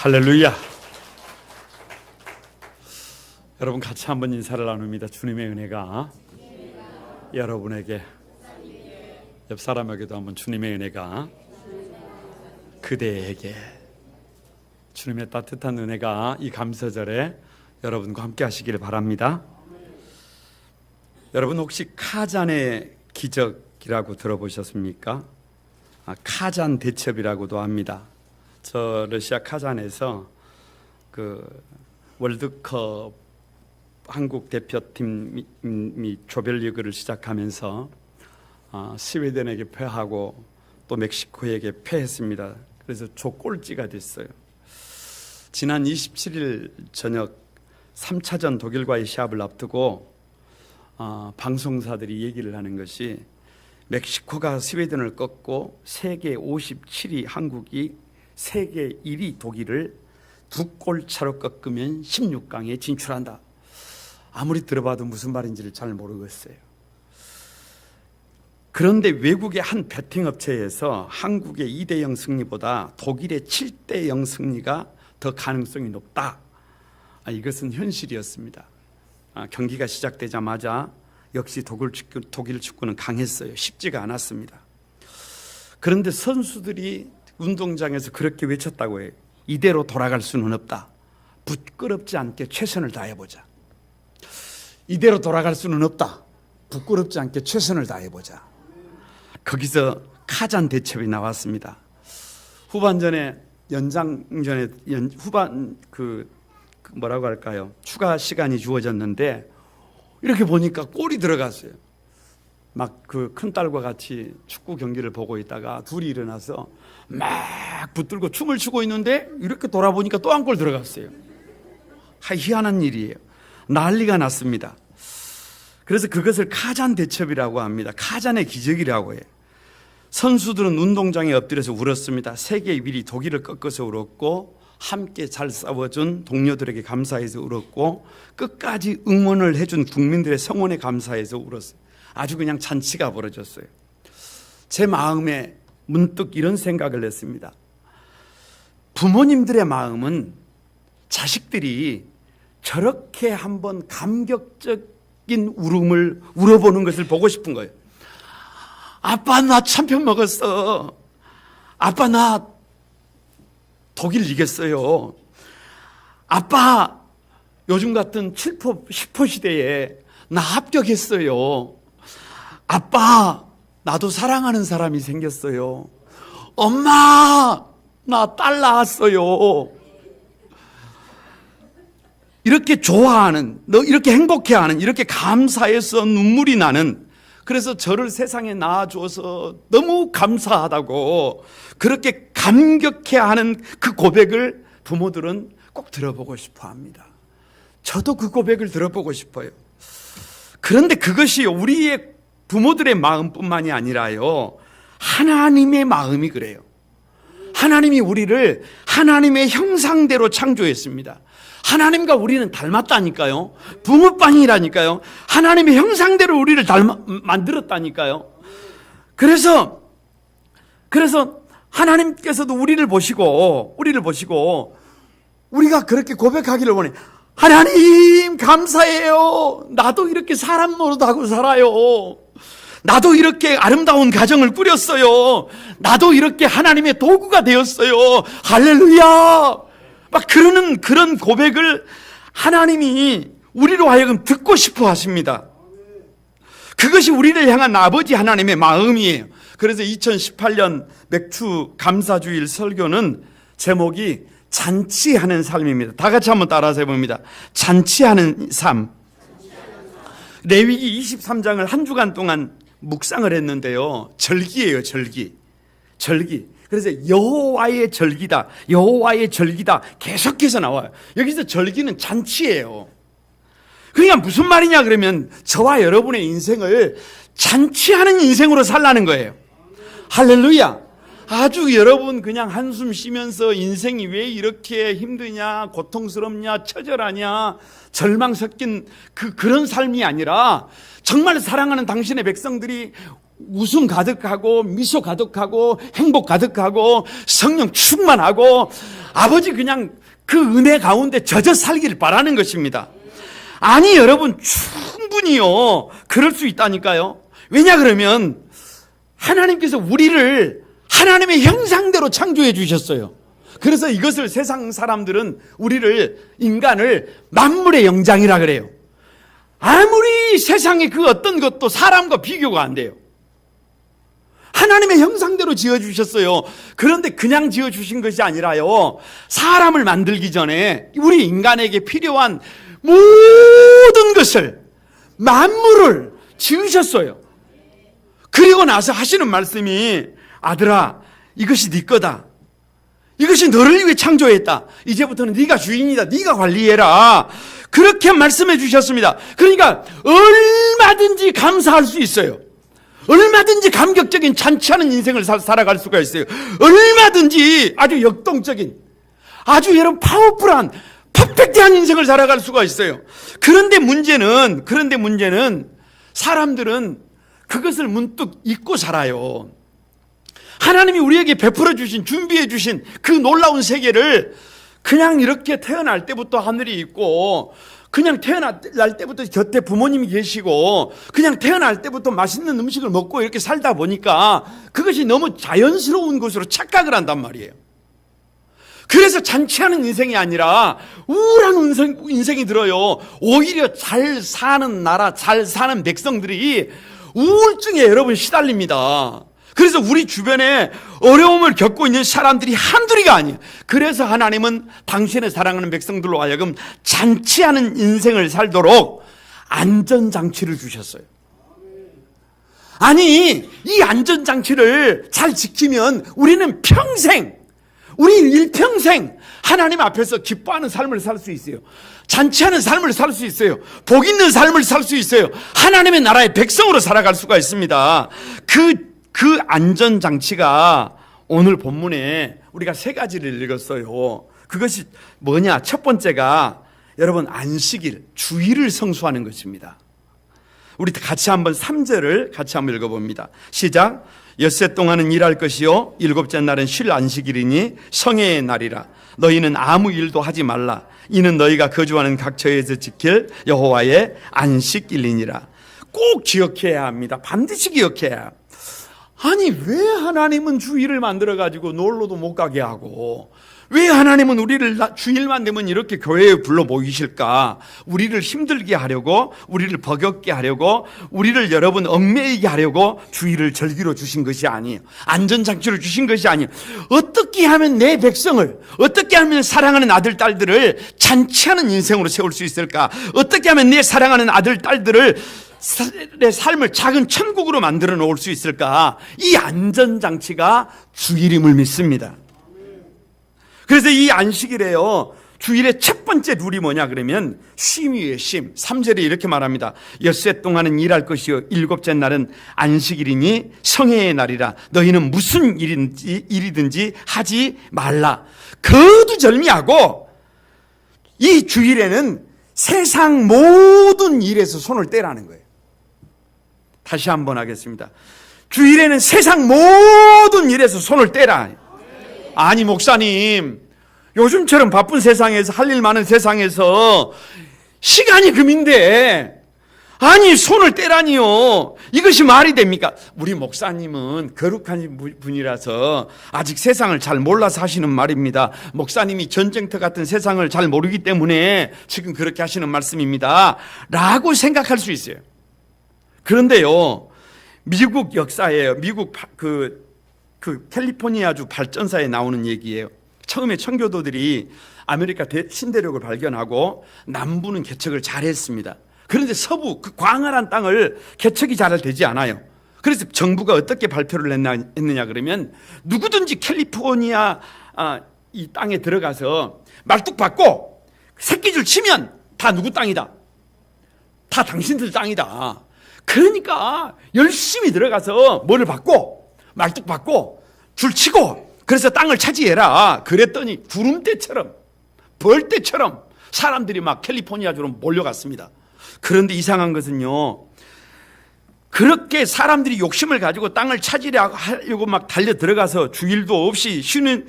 할렐루야. 여러분 같이 한번 인사를 나눕니다. 주님의 은혜가 여러분에게, 옆 사람에게도 한번 주님의 은혜가 그대에게, 주님의 따뜻한 은혜가 이 감사절에 여러분과 함께 하시기를 바랍니다. 여러분 혹시 카잔의 기적이라고 들어보셨습니까? 카잔 대첩이라고도 합니다. 저 러시아 카잔에서 그 월드컵 한국 대표팀이 조별리그를 시작하면서 스웨덴에게 패하고 또 멕시코에게 패했습니다. 그래서 조꼴찌가 됐어요. 지난 27일 저녁 3차전 독일과의 시합을 앞두고 방송사들이 얘기를 하는 것이, 멕시코가 스웨덴을 꺾고 세계 57위 한국이 세계 1위 독일을 2골 차로 꺾으면 16강에 진출한다. 아무리 들어봐도 무슨 말인지를 잘 모르겠어요. 그런데 외국의 한 베팅업체에서 한국의 2대0 승리보다 독일의 7대0 승리가 더 가능성이 높다. 이것은 현실이었습니다. 경기가 시작되자마자 역시 독일 축구는 강했어요. 쉽지가 않았습니다. 그런데 선수들이 운동장에서 그렇게 외쳤다고 해요. 이대로 돌아갈 수는 없다. 부끄럽지 않게 최선을 다해보자. 이대로 돌아갈 수는 없다. 부끄럽지 않게 최선을 다해보자. 거기서 카잔 대첩이 나왔습니다. 후반전에 연장전에 후반 뭐라고 할까요? 추가 시간이 주어졌는데 이렇게 보니까 골이 들어갔어요. 막 그 큰딸과 같이 축구 경기를 보고 있다가 둘이 일어나서 막 붙들고 춤을 추고 있는데 이렇게 돌아보니까 또 한 골 들어갔어요. 희한한 일이에요. 난리가 났습니다. 그래서 그것을 카잔 대첩이라고 합니다. 카잔의 기적이라고 해요. 선수들은 운동장에 엎드려서 울었습니다. 세계 1위 독일을 꺾어서 울었고, 함께 잘 싸워준 동료들에게 감사해서 울었고, 끝까지 응원을 해준 국민들의 성원에 감사해서 울었어요. 아주 그냥 잔치가 벌어졌어요. 제 마음에 문득 이런 생각을 했습니다. 부모님들의 마음은 자식들이 저렇게 한번 감격적인 울음을 울어보는 것을 보고 싶은 거예요. 아빠 나 참편 먹었어. 아빠 나 독일 이겼어요. 아빠 요즘 같은 7포 10포 시대에 나 합격했어요. 아빠 나도 사랑하는 사람이 생겼어요. 엄마 나 딸 낳았어요. 이렇게 좋아하는, 이렇게 행복해하는, 이렇게 감사해서 눈물이 나는, 그래서 저를 세상에 낳아줘서 너무 감사하다고 그렇게 감격해하는 그 고백을 부모들은 꼭 들어보고 싶어 합니다. 저도 그 고백을 들어보고 싶어요. 그런데 그것이 우리의 부모들의 마음뿐만이 아니라요, 하나님의 마음이 그래요. 하나님이 우리를 하나님의 형상대로 창조했습니다. 하나님과 우리는 닮았다니까요. 붕어빵이라니까요. 하나님의 형상대로 우리를 만들었다니까요. 그래서 하나님께서도 우리를 보시고 우리가 그렇게 고백하기를 원해. 하나님 감사해요. 나도 이렇게 사람 노릇하고 살아요. 나도 이렇게 아름다운 가정을 꾸렸어요. 나도 이렇게 하나님의 도구가 되었어요. 할렐루야. 막 그러는 그런 고백을 하나님이 우리로 하여금 듣고 싶어 하십니다. 그것이 우리를 향한 아버지 하나님의 마음이에요. 그래서 2018년 맥주 감사주일 설교는 제목이 잔치하는 삶입니다. 다 같이 한번 따라서 해봅니다. 잔치하는 삶. 레위기 23장을 한 주간 동안 묵상을 했는데요. 절기예요, 절기. 그래서 여호와의 절기다, 여호와의 절기다 계속해서 나와요. 여기서 절기는 잔치예요. 그러니까 무슨 말이냐 그러면 저와 여러분의 인생을 잔치하는 인생으로 살라는 거예요. 할렐루야. 아주 여러분 그냥 한숨 쉬면서 인생이 왜 이렇게 힘드냐, 고통스럽냐, 처절하냐, 절망 섞인 그런 삶이 아니라 정말 사랑하는 당신의 백성들이 웃음 가득하고 미소 가득하고 행복 가득하고 성령 충만하고 아버지 그냥 그 은혜 가운데 젖어 살기를 바라는 것입니다. 아니 여러분 충분히요 그럴 수 있다니까요. 왜냐 그러면 하나님께서 우리를 하나님의 형상대로 창조해 주셨어요. 그래서 이것을 세상 사람들은 우리를 인간을 만물의 영장이라 그래요. 아무리 세상에 그 어떤 것도 사람과 비교가 안 돼요. 하나님의 형상대로 지어주셨어요. 그런데 그냥 지어주신 것이 아니라요, 사람을 만들기 전에 우리 인간에게 필요한 모든 것을, 만물을 지으셨어요. 그리고 나서 하시는 말씀이 아들아 이것이 네 거다. 이것이 너를 위해 창조했다. 이제부터는 네가 주인이다. 네가 관리해라. 그렇게 말씀해 주셨습니다. 그러니까 얼마든지 감사할 수 있어요. 얼마든지 감격적인 잔치하는 인생을 살아갈 수가 있어요. 얼마든지 아주 역동적인, 아주 여러분 파워풀한 퍼펙트한 인생을 살아갈 수가 있어요. 그런데 문제는 사람들은 그것을 문득 잊고 살아요. 하나님이 우리에게 베풀어 주신, 준비해 주신 그 놀라운 세계를 그냥 이렇게 태어날 때부터 하늘이 있고, 그냥 태어날 때부터 곁에 부모님이 계시고, 그냥 태어날 때부터 맛있는 음식을 먹고 이렇게 살다 보니까 그것이 너무 자연스러운 것으로 착각을 한단 말이에요. 그래서 잔치하는 인생이 아니라 우울한 인생이 들어요. 오히려 잘 사는 나라, 잘 사는 백성들이 우울증에 여러분 시달립니다. 그래서 우리 주변에 어려움을 겪고 있는 사람들이 한둘이가 아니에요. 그래서 하나님은 당신의 사랑하는 백성들로 하여금 잔치하는 인생을 살도록 안전장치를 주셨어요. 아니, 이 안전장치를 잘 지키면 우리는 평생, 우리 일평생 하나님 앞에서 기뻐하는 삶을 살 수 있어요. 잔치하는 삶을 살 수 있어요. 복 있는 삶을 살 수 있어요. 하나님의 나라의 백성으로 살아갈 수가 있습니다. 그 안전장치가 오늘 본문에 우리가 세 가지를 읽었어요. 그것이 뭐냐? 첫 번째가 여러분 안식일, 주일을 성수하는 것입니다. 우리 같이 한번 3절을 같이 한번 읽어봅니다. 시작. 엿새 동안은 일할 것이요 일곱째 날은 쉴 안식일이니 성회의 날이라. 너희는 아무 일도 하지 말라. 이는 너희가 거주하는 각 처에서 지킬 여호와의 안식일이니라. 꼭 기억해야 합니다. 반드시 기억해야. 아니 왜 하나님은 주일을 만들어가지고 놀러도 못 가게 하고, 왜 하나님은 우리를 주일만 되면 이렇게 교회에 불러 모이실까? 우리를 힘들게 하려고, 우리를 버겁게 하려고, 우리를 여러분 얽매이게 하려고 주일을 절기로 주신 것이 아니에요. 안전장치로 주신 것이 아니에요. 어떻게 하면 내 백성을, 어떻게 하면 사랑하는 아들 딸들을 잔치하는 인생으로 세울 수 있을까? 어떻게 하면 내 사랑하는 아들 딸들을 내 삶을 작은 천국으로 만들어 놓을 수 있을까? 이 안전장치가 주일임을 믿습니다. 그래서 이 안식일에요, 주일의 첫 번째 룰이 뭐냐 그러면 쉼 위에 쉼. 3절에 이렇게 말합니다. 엿새 동안은 일할 것이요 일곱째 날은 안식일이니 성회의 날이라. 너희는 무슨 일이든지 하지 말라. 거두절미하고 이 주일에는 세상 모든 일에서 손을 떼라는 거예요. 다시 한번 하겠습니다. 주일에는 세상 모든 일에서 손을 떼라. 아니 목사님, 요즘처럼 바쁜 세상에서, 할 일 많은 세상에서 시간이 금인데 아니 손을 떼라니요. 이것이 말이 됩니까? 우리 목사님은 거룩한 분이라서 아직 세상을 잘 몰라서 하시는 말입니다. 목사님이 전쟁터 같은 세상을 잘 모르기 때문에 지금 그렇게 하시는 말씀입니다 라고 생각할 수 있어요. 그런데요, 미국 역사예요. 미국 그 캘리포니아주 발전사에 나오는 얘기예요. 처음에 청교도들이 아메리카 신대륙을 발견하고 남부는 개척을 잘했습니다. 그런데 서부 그 광활한 땅을 개척이 잘 되지 않아요. 그래서 정부가 어떻게 발표를 했느냐 그러면 누구든지 캘리포니아 이 땅에 들어가서 말뚝 받고 새끼줄 치면 다 누구 땅이다. 다 당신들 땅이다. 그러니까 열심히 들어가서 뭐를 받고 말뚝 받고 줄 치고 그래서 땅을 차지해라. 그랬더니 구름대처럼 벌떼처럼 사람들이 막 캘리포니아주로 몰려갔습니다. 그런데 이상한 것은요, 그렇게 사람들이 욕심을 가지고 땅을 차지하려고 막 달려 들어가서 주일도 없이 쉬는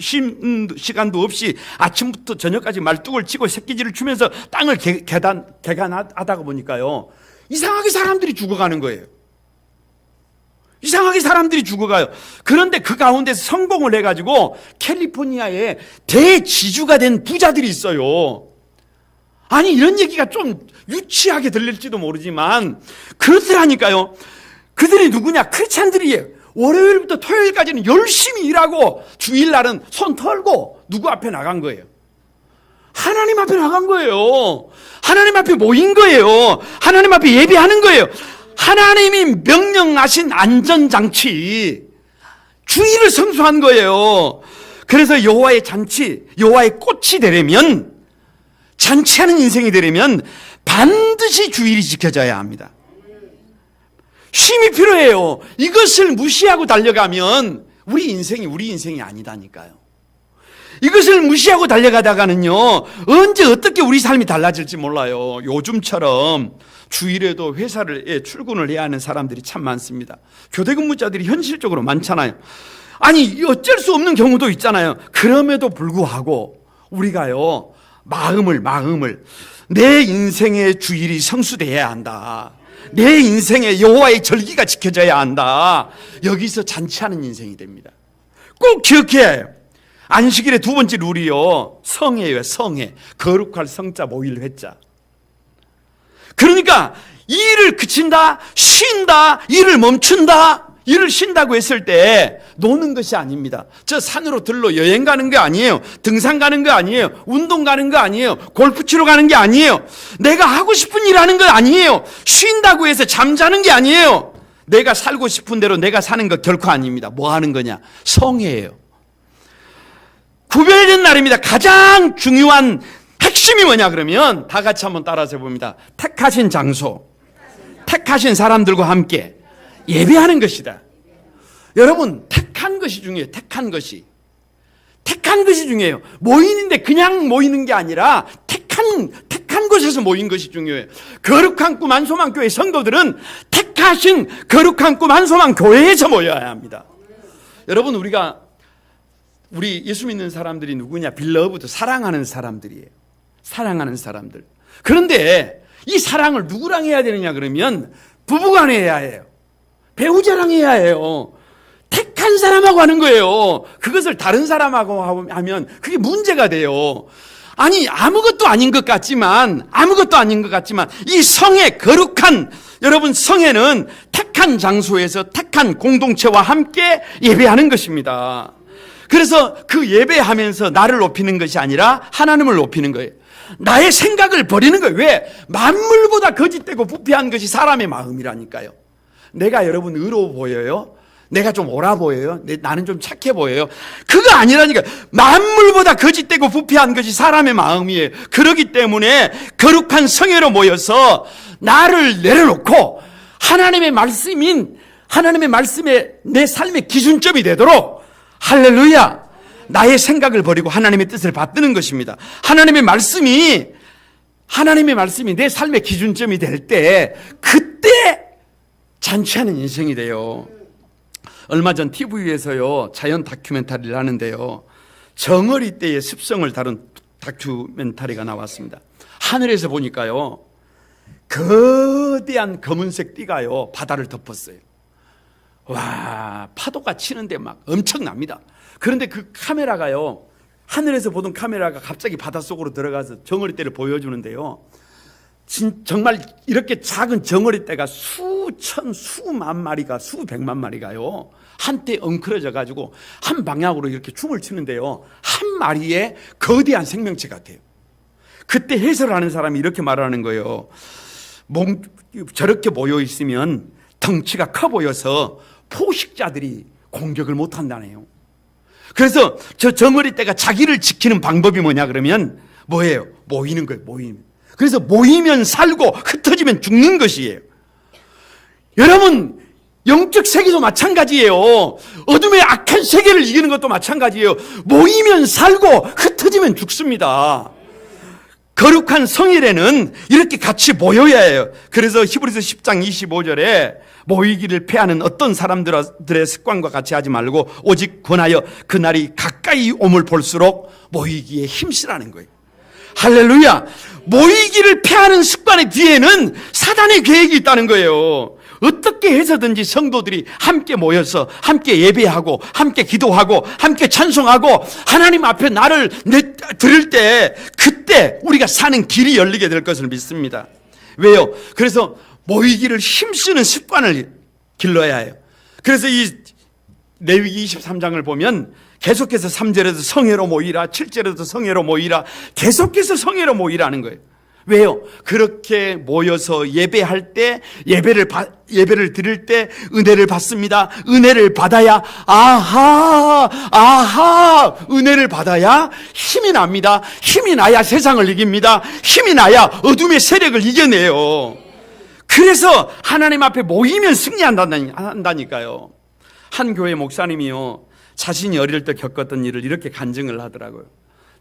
시간도 없이 아침부터 저녁까지 말뚝을 치고 새끼질을 추면서 땅을 개간하다가 보니까요, 이상하게 사람들이 죽어가는 거예요. 이상하게 사람들이 죽어가요. 그런데 그 가운데서 성공을 해가지고 캘리포니아에 대지주가 된 부자들이 있어요. 아니, 이런 얘기가 좀 유치하게 들릴지도 모르지만 그렇더라니까요. 그들이 누구냐? 크리스찬들이에요. 월요일부터 토요일까지는 열심히 일하고 주일날은 손 털고 누구 앞에 나간 거예요? 하나님 앞에 나간 거예요. 하나님 앞에 모인 거예요. 하나님 앞에 예배하는 거예요. 하나님이 명령하신 안전장치, 주일을 성수한 거예요. 그래서 여호와의 잔치, 여호와의 꽃이 되려면, 잔치하는 인생이 되려면 반드시 주일이 지켜져야 합니다. 쉼이 필요해요. 이것을 무시하고 달려가면 우리 인생이 아니다니까요. 이것을 무시하고 달려가다가는요, 언제 어떻게 우리 삶이 달라질지 몰라요. 요즘처럼 주일에도 회사를 출근을 해야 하는 사람들이 참 많습니다. 교대근무자들이 현실적으로 많잖아요. 아니, 어쩔 수 없는 경우도 있잖아요. 그럼에도 불구하고 우리가요, 마음을 내 인생의 주일이 성수되어야 한다. 내 인생에 여호와의 절기가 지켜져야 한다. 여기서 잔치하는 인생이 됩니다. 꼭 기억해야 해요. 안식일의 두 번째 룰이요, 성회예요. 성회. 거룩할 성자 모일 회자. 그러니까 일을 그친다, 쉰다, 일을 멈춘다. 일을 쉰다고 했을 때 노는 것이 아닙니다. 저 산으로 들러 여행 가는 게 아니에요. 등산 가는 거 아니에요. 운동 가는 거 아니에요. 골프 치러 가는 게 아니에요. 내가 하고 싶은 일 하는 거 아니에요. 쉰다고 해서 잠자는 게 아니에요. 내가 살고 싶은 대로 내가 사는 거 결코 아닙니다. 뭐 하는 거냐? 성회예요. 구별된 날입니다. 가장 중요한 핵심이 뭐냐 그러면 다 같이 한번 따라서 봅니다. 택하신 장소, 택하신 사람들과 함께 예배하는 것이다. 여러분, 택한 것이 중요해요. 택한 것이 중요해요. 모이는데 그냥 모이는 게 아니라 택한 곳에서 모인 것이 중요해요. 거룩한 꿈 안소망 교회 성도들은 택하신 거룩한 꿈 안소망 교회에서 모여야 합니다. 여러분, 우리 예수 믿는 사람들이 누구냐? 빌러브드, 사랑하는 사람들이에요. 사랑하는 사람들. 그런데 이 사랑을 누구랑 해야 되느냐 그러면 부부간에 해야 해요. 배우자랑 해야 해요. 택한 사람하고 하는 거예요. 그것을 다른 사람하고 하면 그게 문제가 돼요. 아니, 아무것도 아닌 것 같지만 이 성의 거룩한, 여러분, 성회는 택한 장소에서 택한 공동체와 함께 예배하는 것입니다. 그래서 그 예배하면서 나를 높이는 것이 아니라 하나님을 높이는 거예요. 나의 생각을 버리는 거예요. 왜? 만물보다 거짓되고 부패한 것이 사람의 마음이라니까요. 내가 여러분 의로워 보여요? 내가 좀 옳아 보여요? 나는 좀 착해 보여요? 그거 아니라니까. 만물보다 거짓되고 부패한 것이 사람의 마음이에요. 그렇기 때문에 거룩한 성회로 모여서 나를 내려놓고 하나님의 말씀에 내 삶의 기준점이 되도록, 할렐루야, 나의 생각을 버리고 하나님의 뜻을 받드는 것입니다. 하나님의 말씀이 내 삶의 기준점이 될 때, 그때 잔치하는 인생이 돼요. 얼마 전 TV에서요, 자연 다큐멘터리를 하는데요, 정어리 때의 습성을 다룬 다큐멘터리가 나왔습니다. 하늘에서 보니까요, 거대한 검은색 띠가요, 바다를 덮었어요. 와, 파도가 치는데 막 엄청납니다. 그런데 그 카메라가요, 하늘에서 보던 카메라가 갑자기 바닷속으로 들어가서 정어리 떼를 보여주는데요, 정말 이렇게 작은 정어리 떼가 수만 마리가, 수백만 마리가요, 한때 엉클어져 가지고 한 방향으로 이렇게 춤을 추는데요, 한 마리의 거대한 생명체 같아요. 그때 해설하는 사람이 이렇게 말하는 거예요. 저렇게 모여 있으면 덩치가 커 보여서 포식자들이 공격을 못 한다네요. 그래서 저 정어리 떼가 자기를 지키는 방법이 뭐냐 그러면 뭐예요? 모이는 거예요. 그래서 모이면 살고 흩어지면 죽는 것이에요. 여러분, 영적 세계도 마찬가지예요. 어둠의 악한 세계를 이기는 것도 마찬가지예요. 모이면 살고 흩어지면 죽습니다. 거룩한 성일에는 이렇게 같이 모여야 해요. 그래서 히브리서 10장 25절에 모이기를 패하는 어떤 사람들의 습관과 같이 하지 말고 오직 권하여 그날이 가까이 오물 볼수록 모이기에 힘쓰라는 거예요. 할렐루야. 모이기를 패하는 습관의 뒤에는 사단의 계획이 있다는 거예요. 어떻게 해서든지 성도들이 함께 모여서 함께 예배하고 함께 기도하고 함께 찬송하고 하나님 앞에 나를 들을 때 그때 우리가 사는 길이 열리게 될 것을 믿습니다. 왜요? 그래서 모이기를 힘쓰는 습관을 길러야 해요. 그래서 이 레위기 23장을 보면 계속해서 3절에도 성회로 모이라, 7절에도 성회로 모이라, 계속해서 성회로 모이라는 거예요. 왜요? 그렇게 모여서 예배할 때 예배를 드릴 때 은혜를 받습니다. 은혜를 받아야 은혜를 받아야 힘이 납니다. 힘이 나야 세상을 이깁니다. 힘이 나야 어둠의 세력을 이겨내요. 그래서 하나님 앞에 모이면 승리한다니까요. 한 교회 목사님이요, 자신이 어릴 때 겪었던 일을 이렇게 간증을 하더라고요.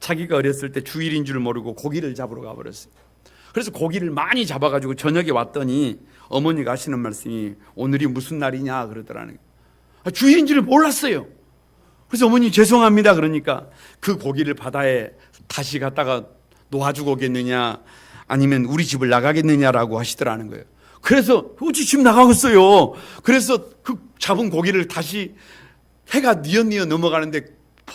자기가 어렸을 때 주일인 줄 모르고 고기를 잡으러 가버렸어요. 그래서 고기를 많이 잡아가지고 저녁에 왔더니 어머니가 하시는 말씀이 오늘이 무슨 날이냐 그러더라는 거예요. 주일인 줄 몰랐어요. 그래서 어머니 죄송합니다 그러니까 그 고기를 바다에 다시 갖다가 놓아주고 오겠느냐 아니면 우리 집을 나가겠느냐라고 하시더라는 거예요. 그래서 어찌 집 나가겠어요. 그래서 그 잡은 고기를 다시 해가 뉘엿뉘엿 넘어가는데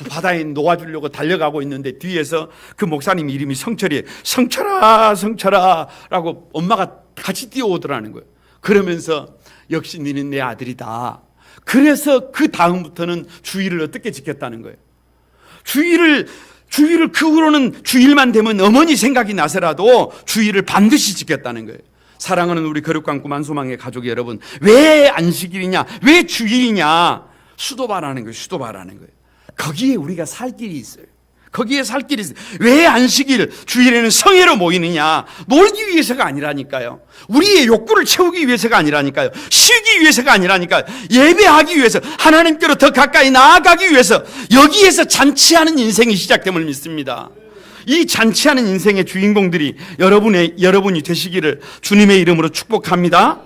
바다에 놓아주려고 달려가고 있는데 뒤에서 그 목사님 이름이 성철이에요. 성철아 라고 엄마가 같이 뛰어오더라는 거예요. 그러면서 역시 너는 내 아들이다. 그래서 그 다음부터는 주일을 어떻게 지켰다는 거예요. 주일을 그 후로는 주일만 되면 어머니 생각이 나서라도 주일을 반드시 지켰다는 거예요. 사랑하는 우리 거룩한 구만소망의 가족 여러분, 왜 안식일이냐, 왜 주일이냐, 수도바라는 거예요. 수도바라는 거예요. 거기에 우리가 살 길이 있어요. 거기에 살 길이 있어요. 왜 안식일, 주일에는 성회로 모이느냐, 놀기 위해서가 아니라니까요. 우리의 욕구를 채우기 위해서가 아니라니까요. 쉬기 위해서가 아니라니까요. 예배하기 위해서, 하나님께로 더 가까이 나아가기 위해서, 여기에서 잔치하는 인생이 시작됨을 믿습니다. 이 잔치하는 인생의 주인공들이 여러분이 되시기를 주님의 이름으로 축복합니다.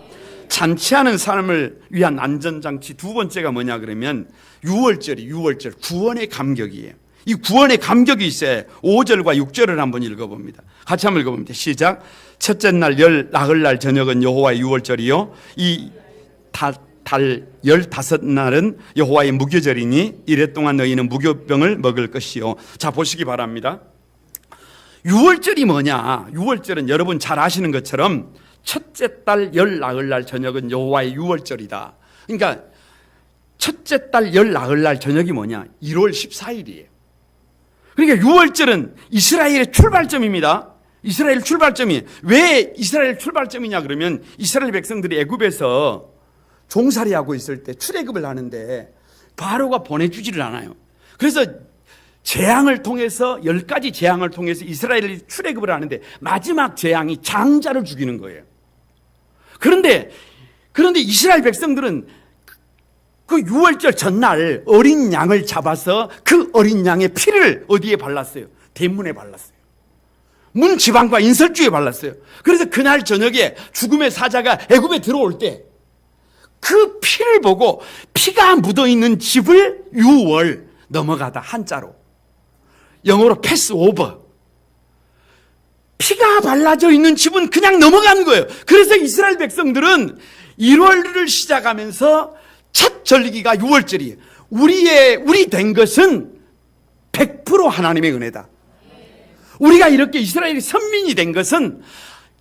잔치하는 삶을 위한 안전장치 두 번째가 뭐냐 그러면 6월절 구원의 감격이에요. 이 구원의 감격이 있어야 5절과 6절을 한번 읽어봅니다. 같이 한번 읽어봅니다. 시작. 첫째 날 나흘날 저녁은 여호와의 6월절이요 이 달 15날은 여호와의 무교절이니 이래 동안 너희는 무교병을 먹을 것이요. 자, 보시기 바랍니다. 6월절이 뭐냐? 6월절은 여러분 잘 아시는 것처럼 첫째 달 나흘날 저녁은 여호와의 6월절이다. 그러니까 첫째 달 나흘날 저녁이 뭐냐? 1월 14일이에요. 그러니까 6월절은 이스라엘의 출발점입니다. 이스라엘 출발점이 왜 이스라엘 출발점이냐 그러면 이스라엘 백성들이 애굽에서 종살이하고 있을 때 출애굽을 하는데 바로가 보내주지를 않아요. 그래서 재앙을 통해서 10가지 재앙을 통해서 이스라엘이 출애굽을 하는데 마지막 재앙이 장자를 죽이는 거예요. 그런데 이스라엘 백성들은 그 6월절 전날 어린 양을 잡아서 그 어린 양의 피를 어디에 발랐어요? 대문에 발랐어요. 문 지방과 인설주에 발랐어요. 그래서 그날 저녁에 죽음의 사자가 애굽에 들어올 때 그 피를 보고 피가 묻어있는 집을 6월 넘어가다 한자로 영어로 패스 오버. 피가 발라져 있는 집은 그냥 넘어가는 거예요. 그래서 이스라엘 백성들은 1월을 시작하면서 첫 절기가 6월절이에요. 우리 된 것은 100% 하나님의 은혜다. 우리가 이렇게 이스라엘이 선민이 된 것은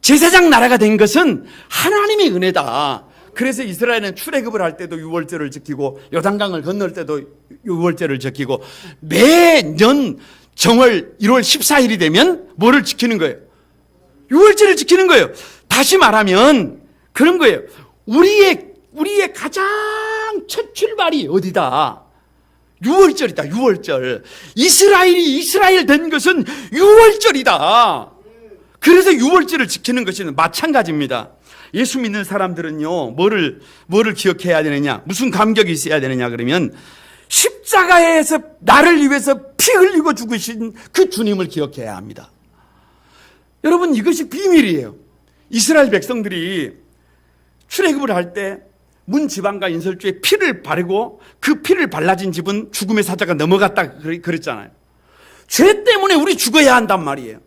제사장 나라가 된 것은 하나님의 은혜다. 그래서 이스라엘은 출애굽을 할 때도 6월절을 지키고 요단강을 건널 때도 6월절을 지키고 매년 정월 1월 14일이 되면 뭐를 지키는 거예요? 6월절을 지키는 거예요. 다시 말하면 그런 거예요. 우리의 가장 첫 출발이 어디다? 6월절이다. 6월절. 이스라엘이 이스라엘 된 것은 6월절이다. 그래서 6월절을 지키는 것은 마찬가지입니다. 예수 믿는 사람들은요, 뭐를 기억해야 되느냐, 무슨 감격이 있어야 되느냐 그러면 십자가에서 나를 위해서 피 흘리고 죽으신 그 주님을 기억해야 합니다. 여러분, 이것이 비밀이에요. 이스라엘 백성들이 출애굽을 할 때 문지방과 인설주에 피를 바르고 그 피를 발라진 집은 죽음의 사자가 넘어갔다 그랬잖아요. 죄 때문에 우리 죽어야 한단 말이에요.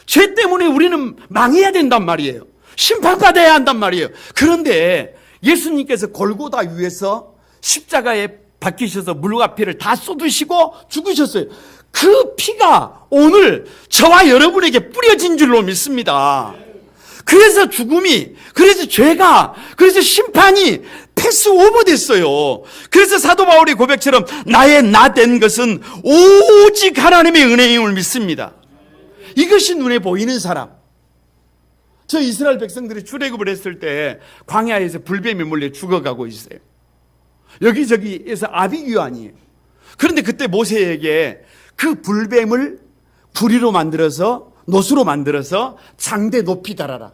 죄 때문에 우리는 망해야 된단 말이에요. 심판받아야 한단 말이에요. 그런데 예수님께서 골고다 위에서 십자가에 박히셔서 물과 피를 다 쏟으시고 죽으셨어요. 그 피가 오늘 저와 여러분에게 뿌려진 줄로 믿습니다. 그래서 죽음이, 그래서 죄가, 그래서 심판이 패스오버 됐어요. 그래서 사도 바울의 고백처럼 나의 나 된 것은 오직 하나님의 은혜임을 믿습니다. 이것이 눈에 보이는 사람. 저 이스라엘 백성들이 출애굽을 했을 때 광야에서 불뱀이 몰려 죽어가고 있어요. 여기저기에서 아비규환이에요. 그런데 그때 모세에게 그 불뱀을 구리로 만들어서, 노수로 만들어서 장대 높이 달아라.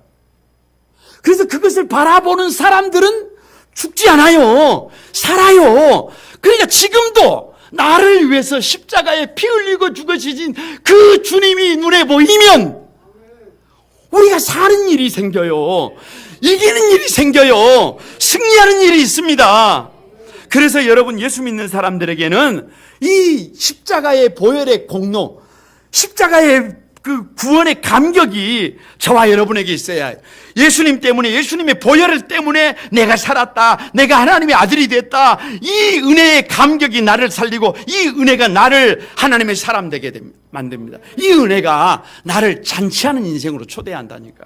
그래서 그것을 바라보는 사람들은 죽지 않아요. 살아요. 그러니까 지금도 나를 위해서 십자가에 피 흘리고 죽으신 그 주님이 눈에 보이면 우리가 사는 일이 생겨요. 이기는 일이 생겨요. 승리하는 일이 있습니다. 그래서 여러분, 예수 믿는 사람들에게는 이 십자가의 보혈의 공로, 십자가의 그 구원의 감격이 저와 여러분에게 있어야 해요. 예수님 때문에, 예수님의 보혈 때문에 내가 살았다, 내가 하나님의 아들이 됐다, 이 은혜의 감격이 나를 살리고 이 은혜가 나를 하나님의 사람 되게 만듭니다. 이 은혜가 나를 잔치하는 인생으로 초대한다니까.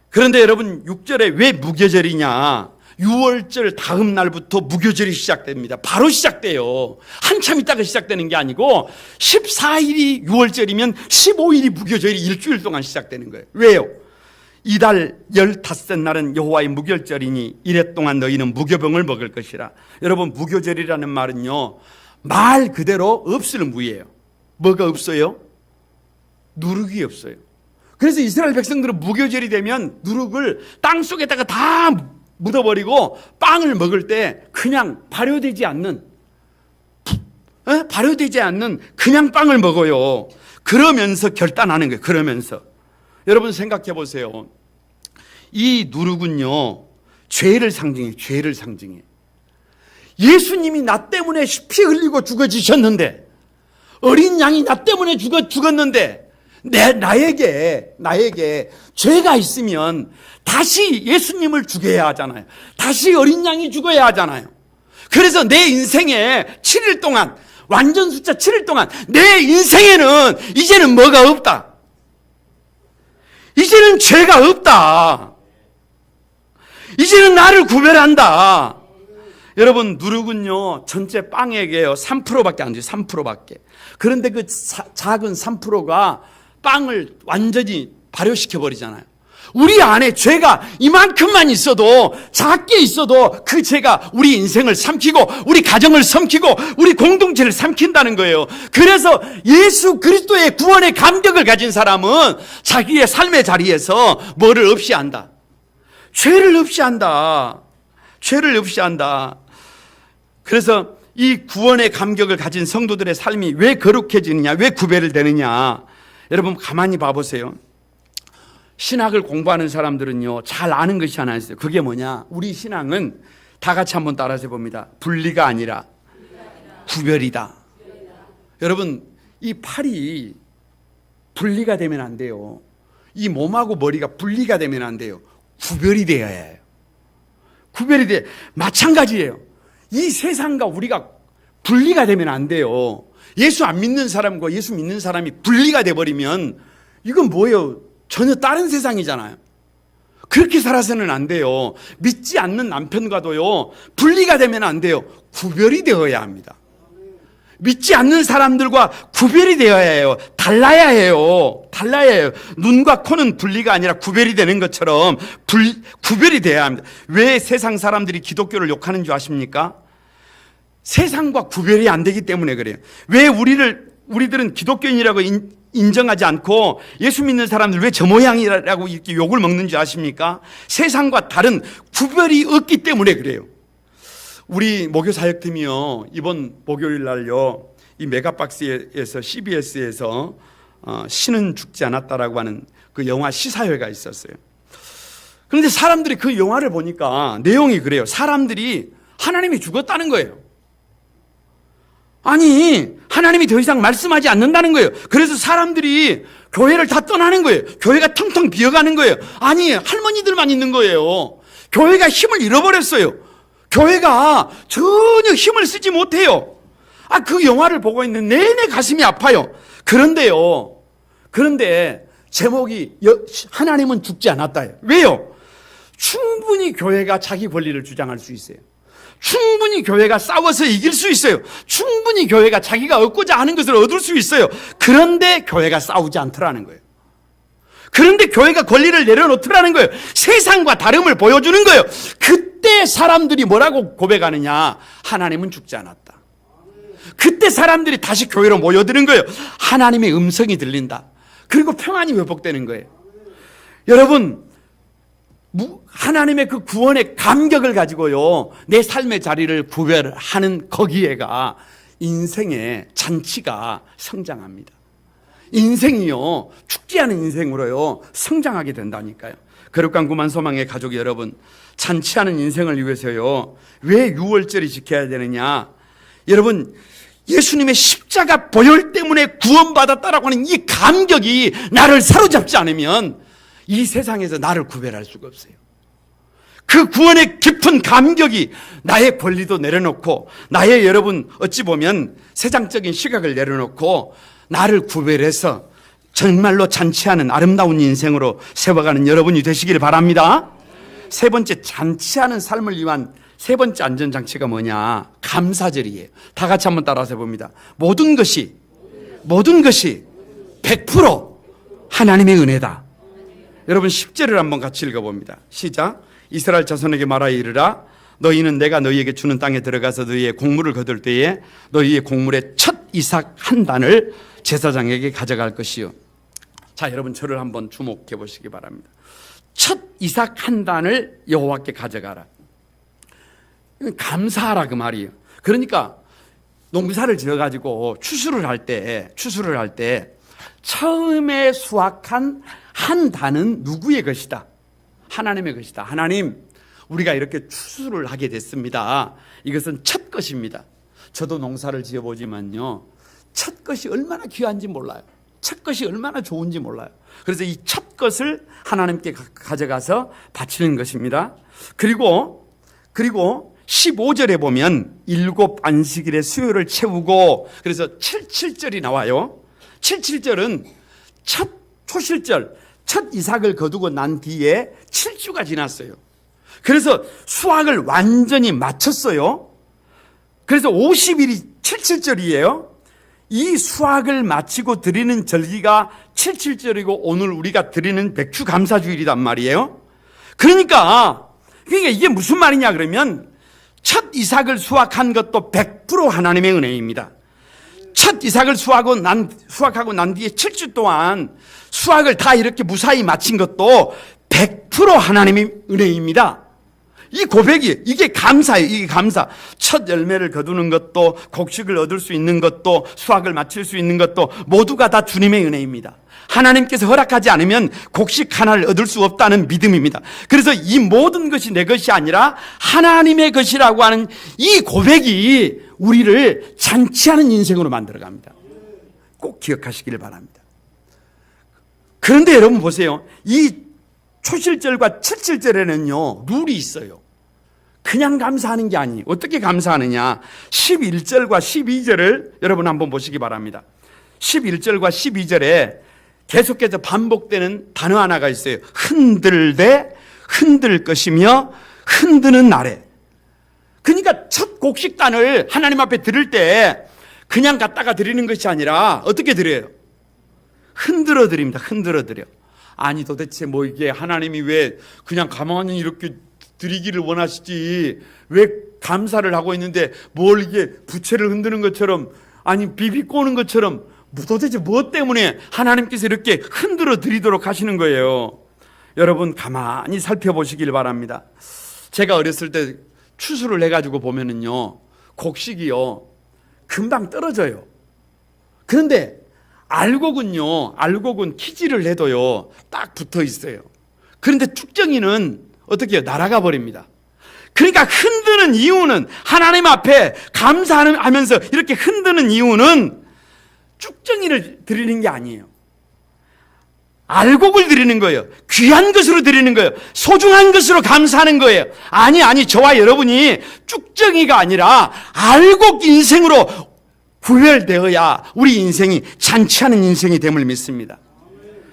그런데 여러분, 6절에 왜 무교절이냐? 6월절 다음 날부터 무교절이 시작됩니다. 바로 시작돼요. 한참 있다가 시작되는 게 아니고 14일이 6월절이면 15일이 무교절이 일주일 동안 시작되는 거예요. 왜요? 이달 15날은 여호와의 무교절이니 이래 동안 너희는 무교병을 먹을 것이라. 여러분, 무교절이라는 말은요, 말 그대로 없을 무예요. 뭐가 없어요? 누룩이 없어요. 그래서 이스라엘 백성들은 무교절이 되면 누룩을 땅속에다가 다 묻어버리고 빵을 먹을 때 그냥 발효되지 않는 그냥 빵을 먹어요. 그러면서 결단하는 거예요. 그러면서 여러분 생각해 보세요. 이 누룩은요, 죄를 상징해요. 죄를 상징해. 예수님이 나 때문에 피 흘리고 죽어지셨는데, 어린 양이 나 때문에 죽었는데, 나에게 죄가 있으면 다시 예수님을 죽여야 하잖아요. 다시 어린 양이 죽어야 하잖아요. 그래서 내 인생에 7일 동안, 완전 숫자 7일 동안 내 인생에는 이제는 뭐가 없다. 이제는 죄가 없다. 이제는 나를 구별한다. 여러분, 누룩은요, 전체 빵에게요 3%밖에 안 돼요. 3%밖에. 그런데 그 작은 3%가 빵을 완전히 발효시켜 버리잖아요. 우리 안에 죄가 이만큼만 있어도, 작게 있어도 그 죄가 우리 인생을 삼키고 우리 가정을 삼키고 우리 공동체를 삼킨다는 거예요. 그래서 예수 그리스도의 구원의 감격을 가진 사람은 자기의 삶의 자리에서 뭐를 없이 한다? 죄를 없이 한다. 죄를 없이 한다. 그래서 이 구원의 감격을 가진 성도들의 삶이 왜 거룩해지느냐, 왜 구별을 되느냐. 여러분 가만히 봐보세요. 신학을 공부하는 사람들은요, 잘 아는 것이 하나 있어요. 그게 뭐냐? 우리 신앙은 다 같이 한번 따라서 봅니다. 분리가 아니라 구별이다. 여러분, 이 팔이 분리가 되면 안 돼요. 이 몸하고 머리가 분리가 되면 안 돼요. 구별이 되어야 해요. 구별이 돼. 마찬가지예요. 이 세상과 우리가 분리가 되면 안 돼요. 예수 안 믿는 사람과 예수 믿는 사람이 분리가 돼버리면 이건 뭐예요? 전혀 다른 세상이잖아요. 그렇게 살아서는 안 돼요. 믿지 않는 남편과도요, 분리가 되면 안 돼요. 구별이 되어야 합니다. 믿지 않는 사람들과 구별이 되어야 해요. 달라야 해요. 달라야 해요. 눈과 코는 분리가 아니라 구별이 되는 것처럼 구별이 되어야 합니다. 왜 세상 사람들이 기독교를 욕하는 줄 아십니까? 세상과 구별이 안 되기 때문에 그래요. 왜 우리들은 기독교인이라고 인정하지 않고 예수 믿는 사람들 왜 저 모양이라고 이렇게 욕을 먹는 줄 아십니까? 세상과 다른 구별이 없기 때문에 그래요. 우리 목요 사역팀이요, 이번 목요일 날요, 이 메가박스에서 CBS에서 신은 죽지 않았다라고 하는 그 영화 시사회가 있었어요. 그런데 사람들이 그 영화를 보니까 내용이 그래요. 사람들이 하나님이 죽었다는 거예요. 아니, 하나님이 더 이상 말씀하지 않는다는 거예요. 그래서 사람들이 교회를 다 떠나는 거예요. 교회가 텅텅 비어가는 거예요. 아니, 할머니들만 있는 거예요. 교회가 힘을 잃어버렸어요. 교회가 전혀 힘을 쓰지 못해요. 그 영화를 보고 있는 내내 가슴이 아파요. 그런데 제목이 하나님은 죽지 않았다예요. 왜요? 충분히 교회가 자기 권리를 주장할 수 있어요. 충분히 교회가 싸워서 이길 수 있어요. 충분히 교회가 자기가 얻고자 하는 것을 얻을 수 있어요. 그런데 교회가 싸우지 않더라는 거예요. 그런데 교회가 권리를 내려놓더라는 거예요. 세상과 다름을 보여주는 거예요. 그때 사람들이 뭐라고 고백하느냐? 하나님은 죽지 않았다. 그때 사람들이 다시 교회로 모여드는 거예요. 하나님의 음성이 들린다. 그리고 평안이 회복되는 거예요. 여러분, 하나님의 그 구원의 감격을 가지고요, 내 삶의 자리를 구별하는 거기에가 인생의 잔치가 성장합니다. 인생이요, 죽지 않은 인생으로요, 성장하게 된다니까요. 거룩한 소망의 가족 여러분, 잔치하는 인생을 위해서요, 왜 유월절이 지켜야 되느냐? 여러분, 예수님의 십자가 보혈 때문에 구원받았다라고 하는 이 감격이 나를 사로잡지 않으면 이 세상에서 나를 구별할 수가 없어요. 그 구원의 깊은 감격이 나의 권리도 내려놓고, 나의 여러분 어찌 보면 세상적인 시각을 내려놓고 나를 구별해서 정말로 잔치하는 아름다운 인생으로 세워가는 여러분이 되시길 바랍니다. 세 번째, 잔치하는 삶을 위한 세 번째 안전장치가 뭐냐? 감사절이에요. 다 같이 한번 따라서 봅니다. 모든 것이 100% 하나님의 은혜다. 여러분 10절을 한번 같이 읽어봅니다. 시작. 이스라엘 자손에게 말하여 이르라. 너희는 내가 너희에게 주는 땅에 들어가서 너희의 곡물을 거둘 때에 너희의 곡물의 첫 이삭 한 단을 제사장에게 가져갈 것이요. 자, 여러분 저를 한번 주목해 보시기 바랍니다. 첫 이삭 한 단을 여호와께 가져가라. 감사하라 그 말이에요. 그러니까 농사를 지어가지고 추수를 할 때 처음에 수확한 한 단은 누구의 것이다? 하나님의 것이다. 하나님, 우리가 이렇게 추수를 하게 됐습니다. 이것은 첫 것입니다. 저도 농사를 지어보지만요, 첫 것이 얼마나 귀한지 몰라요. 첫 것이 얼마나 좋은지 몰라요. 그래서 이 첫 것을 하나님께 가져가서 바치는 것입니다. 그리고 15절에 보면 일곱 안식일의 수요를 채우고, 그래서 77절이 나와요. 77절은 첫 초실절, 첫 이삭을 거두고 난 뒤에 7주가 지났어요. 그래서 수확을 완전히 마쳤어요. 그래서 50일이 77절이에요. 이 수확을 마치고 드리는 절기가 77절이고 오늘 우리가 드리는 백주 감사주일이란 말이에요. 그러니까 이게 무슨 말이냐 그러면 첫 이삭을 수확한 것도 100% 하나님의 은혜입니다. 첫 이삭을 수확하고 난 뒤에 7주 동안 수확을 다 이렇게 무사히 마친 것도 100% 하나님의 은혜입니다. 이 고백이, 이게 감사예요. 이게 감사. 첫 열매를 거두는 것도, 곡식을 얻을 수 있는 것도, 수확을 마칠 수 있는 것도 모두가 다 주님의 은혜입니다. 하나님께서 허락하지 않으면 곡식 하나를 얻을 수 없다는 믿음입니다. 그래서 이 모든 것이 내 것이 아니라 하나님의 것이라고 하는 이 고백이 우리를 잔치하는 인생으로 만들어갑니다. 꼭 기억하시길 바랍니다. 그런데 여러분 보세요. 이 초실절과 칠칠절에는요, 룰이 있어요. 그냥 감사하는 게 아니에요. 어떻게 감사하느냐? 11절과 12절을 여러분 한번 보시기 바랍니다. 11절과 12절에 계속해서 반복되는 단어 하나가 있어요. 흔들되 흔들 것이며 흔드는 날에. 그러니까 첫 곡식단을 하나님 앞에 드릴 때 그냥 갖다가 드리는 것이 아니라 어떻게 드려요? 흔들어 드립니다. 흔들어 드려. 아니 도대체 뭐 이게 하나님이 왜 그냥 가만히 이렇게 드리기를 원하시지, 왜 감사를 하고 있는데 뭘 이게 부채를 흔드는 것처럼, 아니 비비 꼬는 것처럼 도대체 무엇 때문에 하나님께서 이렇게 흔들어 드리도록 하시는 거예요. 여러분 가만히 살펴보시길 바랍니다. 제가 어렸을 때 추수를 해가지고 보면은요, 곡식이요 금방 떨어져요. 그런데 알곡은 키질을 해도요 딱 붙어 있어요. 그런데 쭉정이는 어떻게 해요? 날아가 버립니다. 그러니까 흔드는 이유는, 하나님 앞에 감사하면서 이렇게 흔드는 이유는 쭉정이를 드리는 게 아니에요. 알곡을 드리는 거예요. 귀한 것으로 드리는 거예요. 소중한 것으로 감사하는 거예요. 아니, 저와 여러분이 쭉정이가 아니라 알곡 인생으로 구별되어야 우리 인생이 잔치하는 인생이 됨을 믿습니다.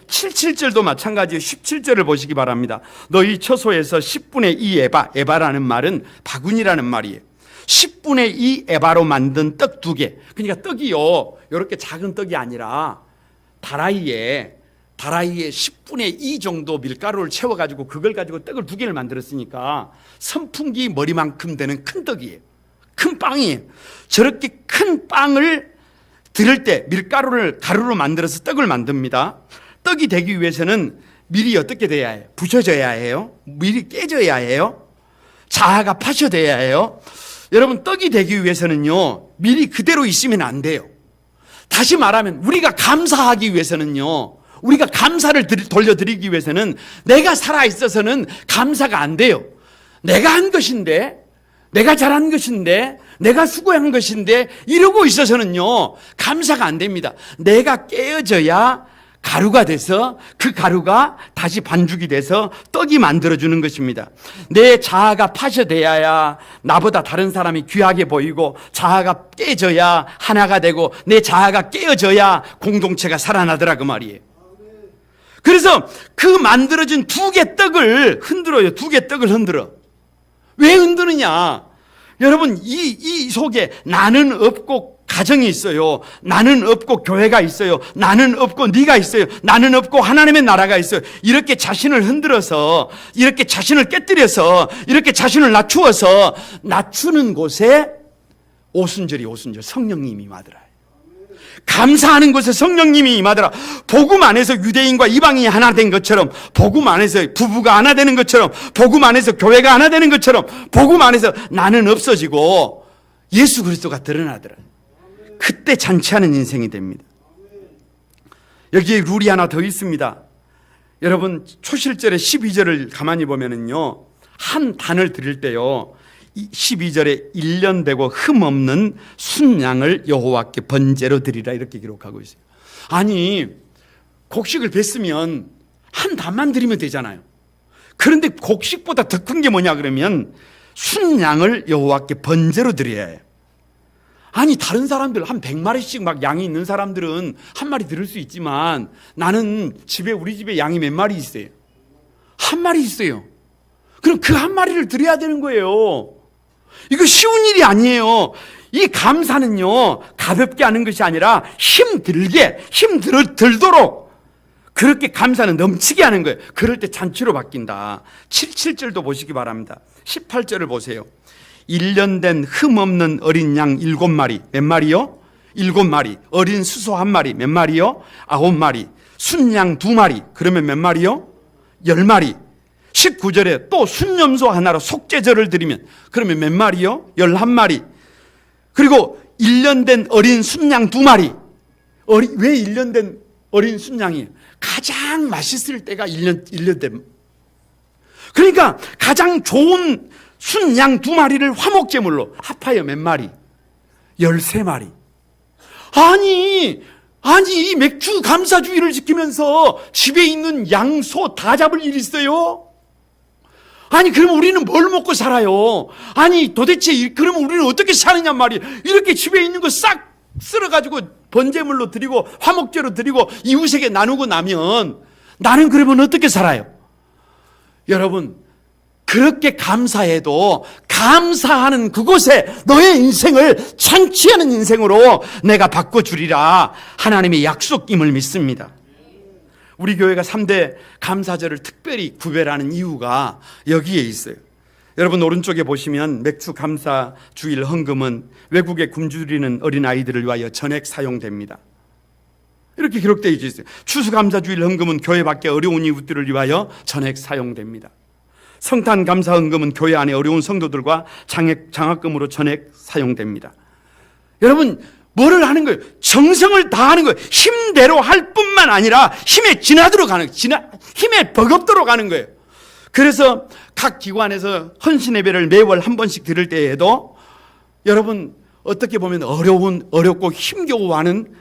77절도 마찬가지예요. 17절을 보시기 바랍니다. 너희 처소에서 10분의 2 에바라는 말은 바구니라는 말이에요. 10분의 2 에바로 만든 떡 2개. 그러니까 떡이요, 이렇게 작은 떡이 아니라 다라이에 10분의 2 정도 밀가루를 채워가지고 그걸 가지고 떡을 2개를 만들었으니까 선풍기 머리만큼 되는 큰 떡이에요. 큰 빵이에요. 저렇게 큰 빵을 들을 때 밀가루를 가루로 만들어서 떡을 만듭니다. 떡이 되기 위해서는 밀이 어떻게 돼야 해요? 부셔져야 해요. 밀이 깨져야 해요. 자아가 파셔져야 해요. 여러분, 떡이 되기 위해서는요, 밀이 그대로 있으면 안 돼요. 다시 말하면 우리가 감사하기 위해서는요, 우리가 감사를 돌려드리기 위해서는 내가 살아있어서는 감사가 안 돼요. 내가 한 것인데, 내가 잘한 것인데, 내가 수고한 것인데 이러고 있어서는요 감사가 안 됩니다. 내가 깨어져야 가루가 돼서 그 가루가 다시 반죽이 돼서 떡이 만들어주는 것입니다. 내 자아가 파셔돼야 나보다 다른 사람이 귀하게 보이고, 자아가 깨져야 하나가 되고, 내 자아가 깨어져야 공동체가 살아나더라 그 말이에요. 그래서 그 만들어진 2개 떡을 흔들어요. 2개 떡을 흔들어. 왜 흔드느냐? 여러분, 이 속에 나는 없고 가정이 있어요. 나는 없고 교회가 있어요. 나는 없고 네가 있어요. 나는 없고 하나님의 나라가 있어요. 이렇게 자신을 흔들어서, 이렇게 자신을 깨뜨려서, 이렇게 자신을 낮추어서 낮추는 곳에 오순절 성령님이 임하더라. 감사하는 곳에 성령님이 임하더라. 복음 안에서 유대인과 이방인이 하나 된 것처럼, 복음 안에서 부부가 하나 되는 것처럼, 복음 안에서 교회가 하나 되는 것처럼, 복음 안에서 나는 없어지고 예수 그리스도가 드러나더라. 그때 잔치하는 인생이 됩니다. 여기에 룰이 하나 더 있습니다. 여러분, 초실절의 12절을 가만히 보면은요, 한 단을 드릴 때요, 12절에 1년 되고 흠없는 순양을 여호와께 번제로 드리라, 이렇게 기록하고 있어요. 아니, 곡식을 뱄으면 한 단만 드리면 되잖아요. 그런데 곡식보다 더 큰 게 뭐냐 그러면 순양을 여호와께 번제로 드려야 해요. 아니, 다른 사람들 한 100마리씩 막 양이 있는 사람들은 한 마리 드릴 수 있지만, 나는 우리 집에 양이 몇 마리 있어요? 한 마리 있어요. 그럼 그 한 마리를 드려야 되는 거예요. 이거 쉬운 일이 아니에요. 이 감사는요, 가볍게 하는 것이 아니라 들도록 그렇게 감사는 넘치게 하는 거예요. 그럴 때 잔치로 바뀐다. 77절도 보시기 바랍니다. 18절을 보세요. 1년 된 흠없는 어린 양 7마리. 몇 마리요? 7마리. 어린 수소 1마리. 몇 마리요? 9마리. 순양 2마리. 그러면 몇 마리요? 10마리. 19절에 또 순염소 하나로 속죄제를 드리면 그러면 몇 마리요? 11마리. 그리고 1년 된 어린 순양 2마리. 왜 1년 된 어린 순양이에요? 가장 맛있을 때가 1년 된. 그러니까 가장 좋은 순양 2마리를 화목제물로 합하여 몇 마리? 13마리. 아니, 이 맥주 감사주의를 지키면서 집에 있는 양, 소 다 잡을 일 있어요? 아니, 그러면 우리는 뭘 먹고 살아요? 아니, 도대체 그러면 우리는 어떻게 사느냐 말이에요. 이렇게 집에 있는 거 싹 쓸어가지고 번제물로 드리고 화목제로 드리고 이웃에게 나누고 나면 나는 그러면 어떻게 살아요? 여러분, 그렇게 감사해도 감사하는 그곳에 너의 인생을 잔치하는 인생으로 내가 바꿔주리라 하나님의 약속임을 믿습니다. 우리 교회가 3대 감사절을 특별히 구별하는 이유가 여기에 있어요. 여러분, 오른쪽에 보시면 맥주 감사 주일 헌금은 외국에 굶주리는 어린아이들을 위하여 전액 사용됩니다. 이렇게 기록되어 있어요. 추수감사 주일 헌금은 교회 밖에 어려운 이웃들을 위하여 전액 사용됩니다. 성탄 감사 헌금은 교회 안에 어려운 성도들과 장학금으로 전액 사용됩니다. 여러분, 뭐를 하는 거예요? 정성을 다하는 거예요. 힘대로 할 뿐만 아니라 힘에 지나도록 하는 거예요. 힘에 버겁도록 하는 거예요. 그래서 각 기관에서 헌신 예배를 매월 한 번씩 드릴 때에도 여러분 어떻게 보면 어렵고 힘겨워하는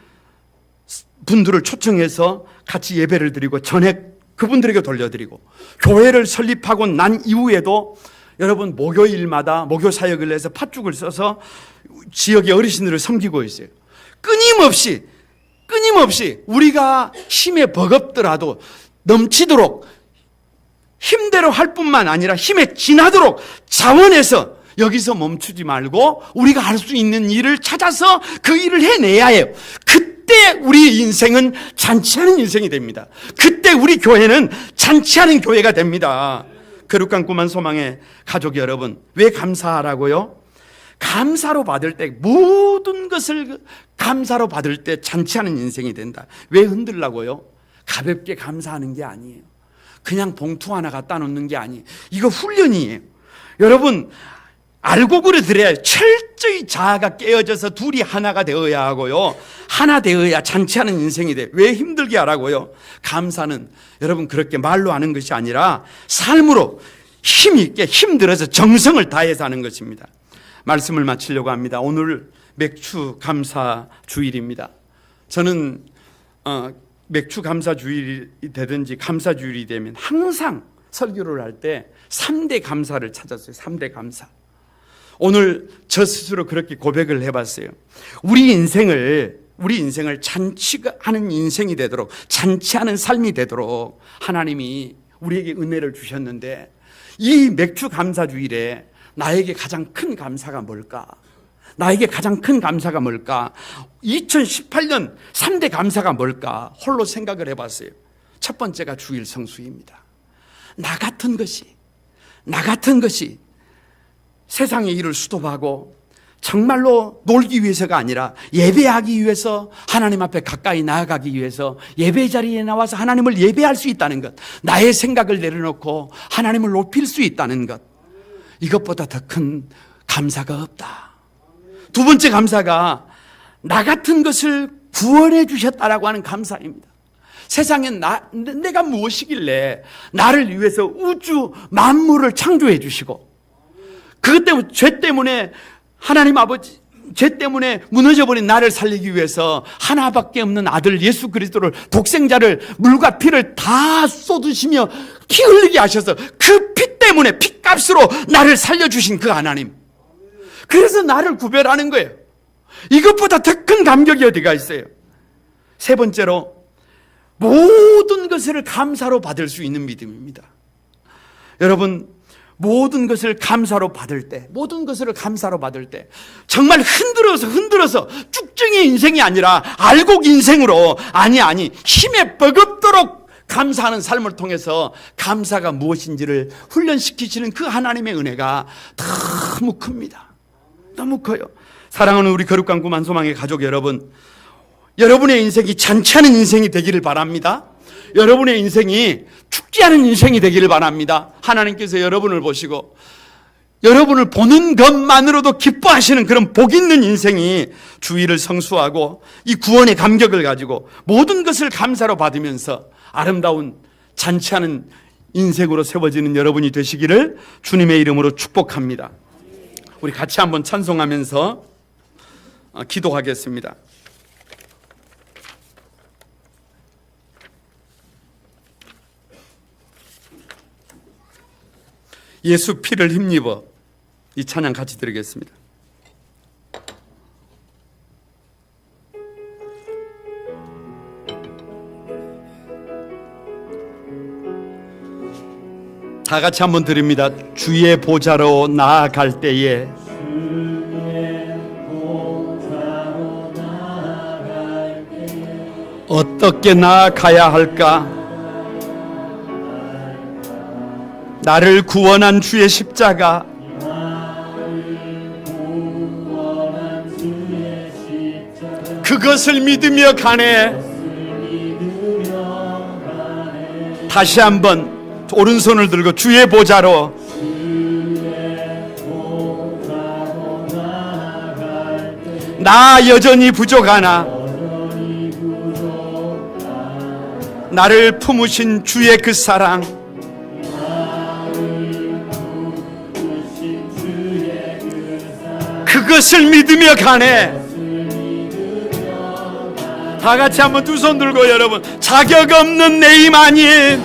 분들을 초청해서 같이 예배를 드리고 전액 그분들에게 돌려드리고, 교회를 설립하고 난 이후에도 여러분 목요일마다 목요 사역을 해서 팥죽을 써서 지역의 어르신들을 섬기고 있어요. 끊임없이 우리가 힘에 버겁더라도 넘치도록 힘대로 할 뿐만 아니라 힘에 지나도록 자원해서 여기서 멈추지 말고 우리가 할 수 있는 일을 찾아서 그 일을 해내야 해요. 그때 우리 인생은 잔치하는 인생이 됩니다. 그때 우리 교회는 잔치하는 교회가 됩니다. 거룩한 꿈만 소망의 가족 여러분, 왜 감사하라고요? 감사로 받을 때, 모든 것을 감사로 받을 때 잔치하는 인생이 된다. 왜 흔들라고요? 가볍게 감사하는 게 아니에요. 그냥 봉투 하나 갖다 놓는 게 아니에요. 이거 훈련이에요. 여러분 알고 그래 드려야 철저히 자아가 깨어져서 둘이 하나가 되어야 하고요. 하나 되어야 잔치하는 인생이 돼. 왜 힘들게 하라고요? 감사는 여러분 그렇게 말로 하는 것이 아니라 삶으로 힘있게 힘들어서 정성을 다해서 하는 것입니다. 말씀을 마치려고 합니다. 오늘 맥주 감사 주일입니다. 저는 맥주 감사 주일이 되든지 감사 주일이 되면 항상 설교를 할 때 3대 감사를 찾았어요. 3대 감사. 오늘 저 스스로 그렇게 고백을 해봤어요. 우리 인생을 잔치하는 인생이 되도록, 잔치하는 삶이 되도록 하나님이 우리에게 은혜를 주셨는데, 이 맥주 감사 주일에 나에게 가장 큰 감사가 뭘까? 나에게 가장 큰 감사가 뭘까? 2018년 3대 감사가 뭘까? 홀로 생각을 해봤어요. 첫 번째가 주일 성수입니다. 나 같은 것이 세상의 일을 수도하고 정말로 놀기 위해서가 아니라 예배하기 위해서, 하나님 앞에 가까이 나아가기 위해서 예배 자리에 나와서 하나님을 예배할 수 있다는 것, 나의 생각을 내려놓고 하나님을 높일 수 있다는 것, 이것보다 더 큰 감사가 없다. 두 번째 감사가 나 같은 것을 구원해 주셨다라고 하는 감사입니다. 세상엔 내가 무엇이길래 나를 위해서 우주 만물을 창조해 주시고, 그것 때문에, 죄 때문에 하나님 아버지, 죄 때문에 무너져버린 나를 살리기 위해서 하나밖에 없는 아들 예수 그리스도를, 독생자를 물과 피를 다 쏟으시며 피 흘리게 하셔서 그 피 때문에 피값으로 나를 살려주신 그 하나님, 그래서 나를 구별하는 거예요. 이것보다 더 큰 감격이 어디가 있어요? 세 번째로 모든 것을 감사로 받을 수 있는 믿음입니다. 여러분, 모든 것을 감사로 받을 때, 정말 흔들어서 쭉정이 인생이 아니라 알곡 인생으로, 아니 힘에 버겁도록 감사하는 삶을 통해서 감사가 무엇인지를 훈련시키시는 그 하나님의 은혜가 너무 큽니다. 너무 커요. 사랑하는 우리 거룩한 꿈 한소망의 가족 여러분, 여러분의 인생이 잔치하는 인생이 되기를 바랍니다. 여러분의 인생이 축제하는 인생이 되기를 바랍니다. 하나님께서 여러분을 보시고 여러분을 보는 것만으로도 기뻐하시는 그런 복 있는 인생이, 주일을 성수하고 이 구원의 감격을 가지고 모든 것을 감사로 받으면서 아름다운 잔치하는 인생으로 세워지는 여러분이 되시기를 주님의 이름으로 축복합니다. 우리 같이 한번 찬송하면서 기도하겠습니다. 예수 피를 힘입어, 이 찬양 같이 드리겠습니다. 다 같이 한번 드립니다. 주의 보좌로 나아갈 때에, 어떻게 나아가야 할까? 나를 구원한 주의 십자가, 그것을 믿으며 가네. 다시 한번 오른손을 들고 주의 보좌로, 나 여전히 부족하나 나를 품으신 주의 그 사랑, 그것을 믿으며 가네. 다 같이 한번 두 손 들고 여러분, 자격 없는 내 힘 아닌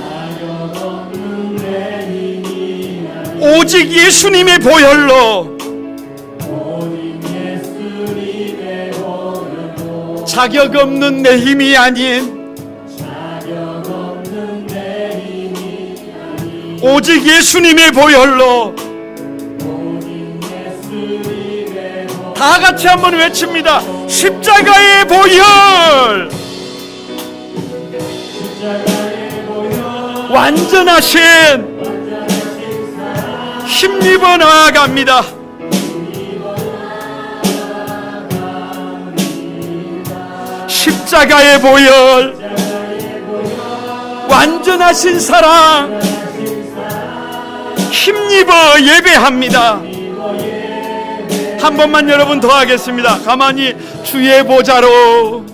오직 예수님의 보혈로, 자격 없는 내 힘이 아닌 오직 예수님의 보혈로, 다 같이 한번 외칩니다. 십자가의 보혈, 완전하신 힘입어 나아갑니다. 십자가의 보혈, 완전하신 사랑, 힘입어 예배합니다. 한 번만 여러분 더 하겠습니다. 가만히 주의 보좌로,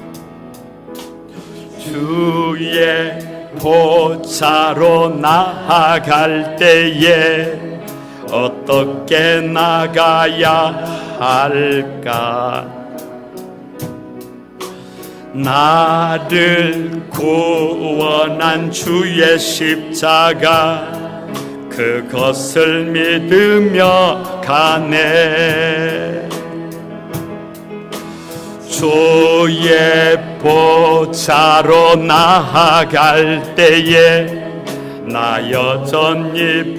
주의 보좌로 나아갈 때에 어떻게 나가야 할까? 나를 구원한 주의 십자가, 그것을 믿으며 가네. 주의 보좌로 나아갈 때에 나 여전히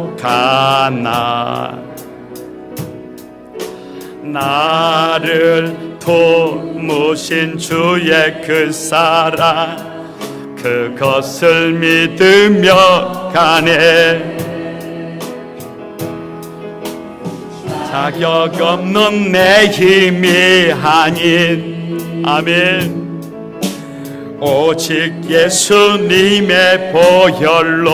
부족하나 나를 도우신 주의 그 사랑, 그것을 믿으며 가네. 자격 없는 내 힘이 아닌, 아멘, 오직 예수님의 보혈로,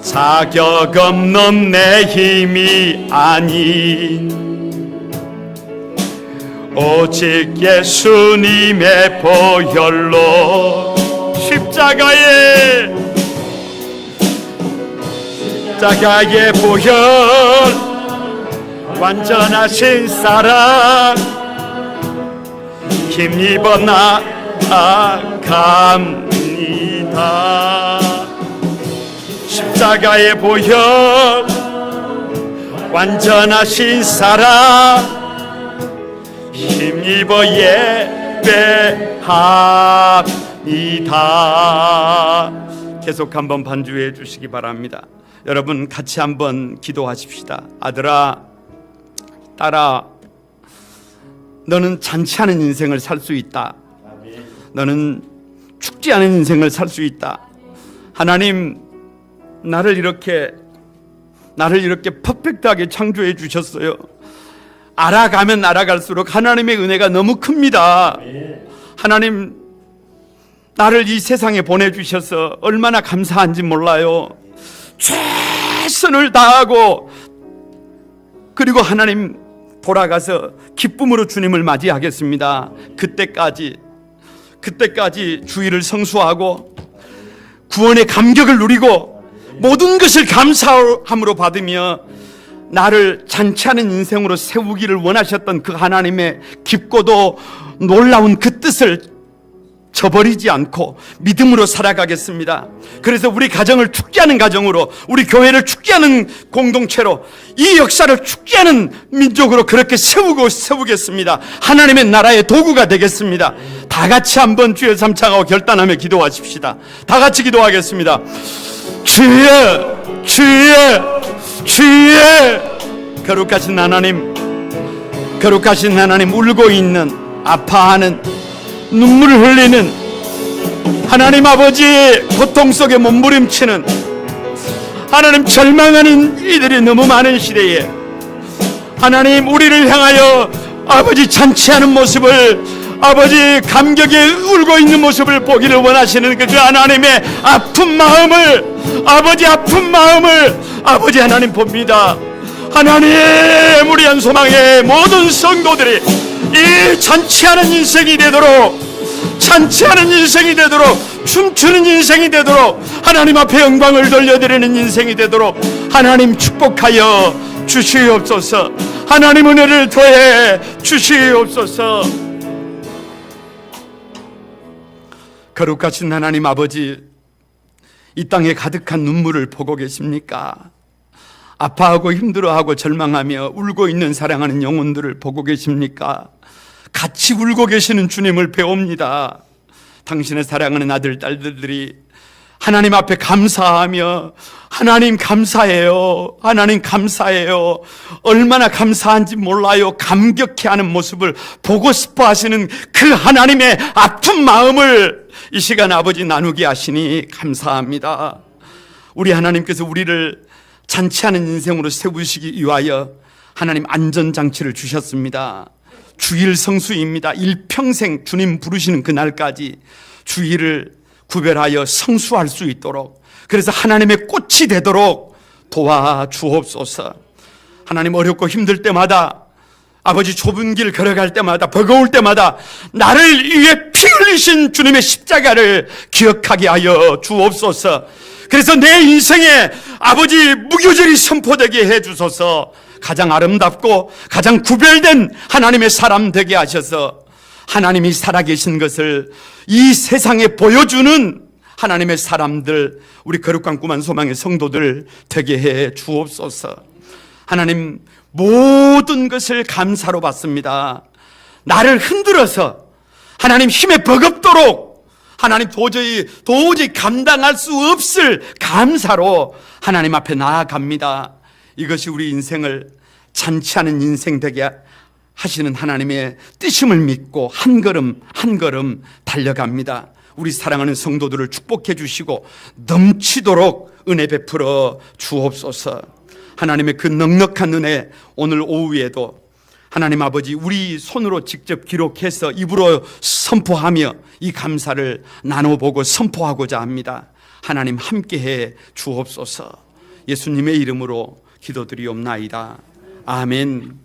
자격 없는 내 힘이 아닌 오직 예수님의 보혈로, 십자가의 보혈, 완전하신 사랑, 힘입어 나아갑니다. 십자가의 보혈, 완전하신 사랑, 힘입어 예배합니다. 계속 한번 반주해 주시기 바랍니다. 여러분 같이 한번 기도하십시다. 아들아, 딸아, 너는 잔치 않은 인생을 살 수 있다. 너는 죽지 않은 인생을 살 수 있다. 하나님, 나를 이렇게 퍼펙트하게 창조해 주셨어요. 알아가면 알아갈수록 하나님의 은혜가 너무 큽니다. 하나님, 나를 이 세상에 보내주셔서 얼마나 감사한지 몰라요. 최선을 다하고, 그리고 하나님 돌아가서 기쁨으로 주님을 맞이하겠습니다. 그때까지 주의를 성수하고 구원의 감격을 누리고 모든 것을 감사함으로 받으며 나를 잔치 않은 인생으로 세우기를 원하셨던 그 하나님의 깊고도 놀라운 그 뜻을 저버리지 않고 믿음으로 살아가겠습니다. 그래서 우리 가정을 축제하는 가정으로, 우리 교회를 축제하는 공동체로, 이 역사를 축제하는 민족으로 그렇게 세우겠습니다. 하나님의 나라의 도구가 되겠습니다. 다 같이 한번 주여 삼창하고 결단하며 기도하십시다. 다 같이 기도하겠습니다. 주여, 주여, 주여. 거룩하신 하나님, 울고 있는, 아파하는, 눈물을 흘리는 하나님 아버지, 고통 속에 몸부림치는 하나님, 절망하는 이들이 너무 많은 시대에 하나님, 우리를 향하여 아버지 잔치하는 모습을, 아버지 감격에 울고 있는 모습을 보기를 원하시는 그 하나님의 아픈 마음을, 아버지 하나님 봅니다. 하나님, 우리 한소망의 모든 성도들이 이 잔치하는 인생이 되도록, 잔치하는 인생이 되도록, 춤추는 인생이 되도록, 하나님 앞에 영광을 돌려드리는 인생이 되도록 하나님 축복하여 주시옵소서. 하나님 은혜를 더해 주시옵소서. 거룩하신 하나님 아버지, 이 땅에 가득한 눈물을 보고 계십니까? 아파하고 힘들어하고 절망하며 울고 있는 사랑하는 영혼들을 보고 계십니까? 같이 울고 계시는 주님을 배웁니다. 당신의 사랑하는 아들, 딸들이 하나님 앞에 감사하며, 하나님 감사해요, 하나님 감사해요, 얼마나 감사한지 몰라요, 감격해하는 모습을 보고 싶어 하시는 그 하나님의 아픈 마음을 이 시간 아버지 나누게 하시니 감사합니다. 우리 하나님께서 우리를 잔치하는 인생으로 세우시기 위하여 하나님 안전장치를 주셨습니다. 주일 성수입니다. 일평생 주님 부르시는 그날까지 주일을 구별하여 성수할 수 있도록, 그래서 하나님의 꽃이 되도록 도와주옵소서. 하나님, 어렵고 힘들 때마다, 아버지 좁은 길 걸어갈 때마다, 버거울 때마다 나를 위해 피 흘리신 주님의 십자가를 기억하게 하여 주옵소서. 그래서 내 인생에 아버지 무교절이 선포되게 해주소서. 가장 아름답고 가장 구별된 하나님의 사람 되게 하셔서 하나님이 살아계신 것을 이 세상에 보여주는 하나님의 사람들, 우리 거룩한 꿈한 소망의 성도들 되게 해 주옵소서. 하나님, 모든 것을 감사로 받습니다. 나를 흔들어서 하나님 힘에 버겁도록 하나님 도저히 감당할 수 없을 감사로 하나님 앞에 나아갑니다. 이것이 우리 인생을 잔치하는 인생 되게 하시는 하나님의 뜻임을 믿고 한 걸음 한 걸음 달려갑니다. 우리 사랑하는 성도들을 축복해 주시고 넘치도록 은혜 베풀어 주옵소서. 하나님의 그 넉넉한 은혜, 오늘 오후에도 하나님 아버지 우리 손으로 직접 기록해서 입으로 선포하며 이 감사를 나눠보고 선포하고자 합니다. 하나님 함께해 주옵소서. 예수님의 이름으로 기도드리옵나이다. 아멘.